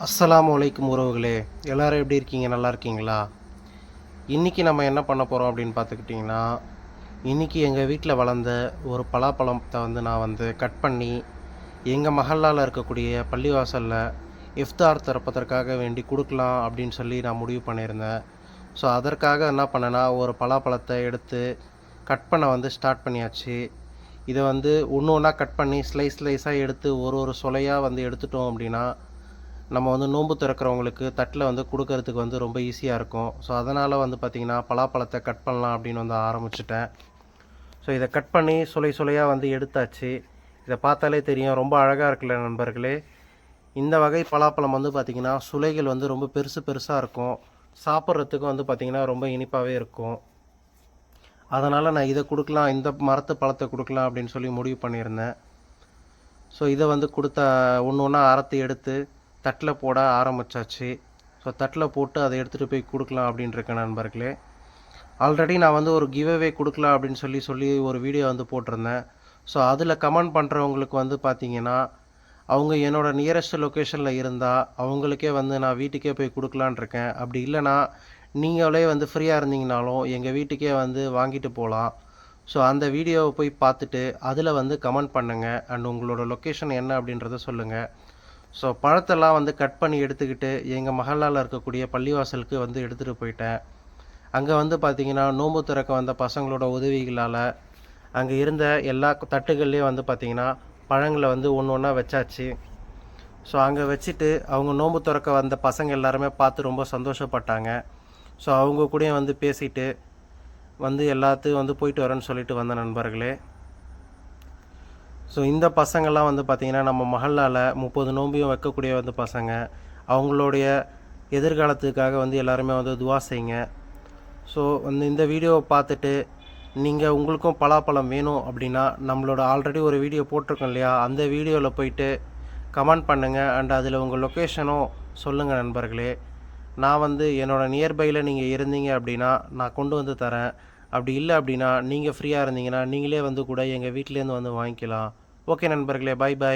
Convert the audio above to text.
அஸ்ஸலாமு அலைக்கும் உறவுகளே, எல்லோரும் எப்படி இருக்கீங்க? நல்லா இருக்கீங்களா? இன்றைக்கி நம்ம என்ன பண்ண போகிறோம் அப்படின்னு பார்த்துக்கிட்டிங்கன்னா, இன்றைக்கி எங்கள் வீட்டில் வளர்ந்த ஒரு பலாப்பழத்தை நான் கட் பண்ணி எங்கள் மஹல்லாவில் இருக்கக்கூடிய பள்ளிவாசலில் இஃப்தார் திறப்பதற்காக வேண்டி கொடுக்கலாம் அப்படின்னு சொல்லி நான் முடிவு பண்ணியிருந்தேன். ஸோ அதற்காக என்ன பண்ணேன்னா, ஒரு பலாப்பழத்தை எடுத்து கட் பண்ண ஸ்டார்ட் பண்ணியாச்சு. இதை ஒன்று ஒன்றா கட் பண்ணி ஸ்லைஸாக எடுத்து ஒரு ஒரு சொலையாக எடுத்துட்டோம் அப்படின்னா நம்ம நோன்பு திறக்கிறவங்களுக்கு தட்டில் கொடுக்கறதுக்கு ரொம்ப ஈஸியாக இருக்கும். ஸோ அதனால் பார்த்திங்கன்னா பலாப்பழத்தை கட் பண்ணலாம் அப்படின்னு ஆரம்பிச்சிட்டேன். ஸோ இதை கட் பண்ணி சுளையாக எடுத்தாச்சு. இதை பார்த்தாலே தெரியும், ரொம்ப அழகாக இருக்குல்ல நண்பர்களே. இந்த வகை பலாப்பழம் பார்த்திங்கன்னா சுளைகள் ரொம்ப பெருசாக இருக்கும். சாப்பிட்றதுக்கு பார்த்திங்கன்னா ரொம்ப இனிப்பாகவே இருக்கும். அதனால் நான் இதை கொடுக்கலாம், இந்த மரத்து பழத்தை கொடுக்கலாம் அப்படின்னு சொல்லி முடிவு பண்ணியிருந்தேன். ஸோ இதை கொடுத்த ஒன்று ஒன்றா அறுத்து எடுத்து தட்டில் போட ஆரம்பித்தாச்சு. ஸோ தட்டில் போட்டு அதை எடுத்துகிட்டு போய் கொடுக்கலாம் அப்படின்ட்டுருக்கேன் நண்பர்களே. ஆல்ரெடி நான் ஒரு கிவ்அவே கொடுக்கலாம் அப்படின்னு சொல்லி ஒரு வீடியோ போட்டிருந்தேன். ஸோ அதில் கமெண்ட் பண்ணுறவங்களுக்கு பார்த்தீங்கன்னா, அவங்க என்னோடய நியரஸ்ட் லொக்கேஷனில் இருந்தால் அவங்களுக்கே நான் வீட்டுக்கே போய் கொடுக்கலான் இருக்கேன். அப்படி இல்லைனா நீங்களே ஃப்ரீயாக இருந்தீங்கனாலும் எங்கள் வீட்டுக்கே வாங்கிட்டு போகலாம். ஸோ அந்த வீடியோவை போய் பார்த்துட்டு அதில் கமெண்ட் பண்ணுங்கள். அண்ட் உங்களோட லொக்கேஷன் என்ன அப்படின்றத சொல்லுங்கள். ஸோ பழத்தெல்லாம் கட் பண்ணி எடுத்துக்கிட்டு எங்கள் மஹல்லாவில் இருக்கக்கூடிய பள்ளிவாசலுக்கு எடுத்துகிட்டு போயிட்டேன். அங்கே பார்த்திங்கன்னா நோன்பு திறக்க வந்த பசங்களோட உதவிகளால் அங்கே இருந்த எல்லா தட்டுகள்லேயும் பார்த்திங்கன்னா பழங்களை ஒன்று ஒன்றா வச்சாச்சு. ஸோ அங்கே வச்சுட்டு அவங்க நோன்பு திறக்க வந்த பசங்க எல்லாருமே பார்த்து ரொம்ப சந்தோஷப்பட்டாங்க. ஸோ அவங்க கூடயும் பேசிட்டு எல்லாத்தையும் போயிட்டு வரேன்னு சொல்லிட்டு வந்த நண்பர்களே. ஸோ இந்த பசங்கள்லாம் பார்த்திங்கன்னா நம்ம மஹல்லாவில் 30 நோம்பியும் வைக்கக்கூடிய பசங்க. அவங்களுடைய எதிர்காலத்துக்காக எல்லாருமே துவா செய்யுங்க. ஸோ இந்த வீடியோவை பார்த்துட்டு நீங்கள் உங்களுக்கும் பலாப்பழம் வேணும் அப்படின்னா நம்மளோட ஆல்ரெடி ஒரு வீடியோ போட்டிருக்கோம் இல்லையா, அந்த வீடியோவில் போயிட்டு கமெண்ட் பண்ணுங்கள். அண்ட் அதில் உங்கள் லொக்கேஷனும் சொல்லுங்கள் நண்பர்களே. நான் என்னோடய நியர்பையில் நீங்கள் இருந்தீங்க அப்படின்னா நான் கொண்டு தரேன். அப்படி இல்லை அப்படின்னா நீங்கள் ஃப்ரீயாக இருந்தீங்கன்னா நீங்களே கூட எங்கள் வீட்டிலேருந்து வாங்கிக்கலாம். ஓகே நண்பர்களே, பாய் பாய்.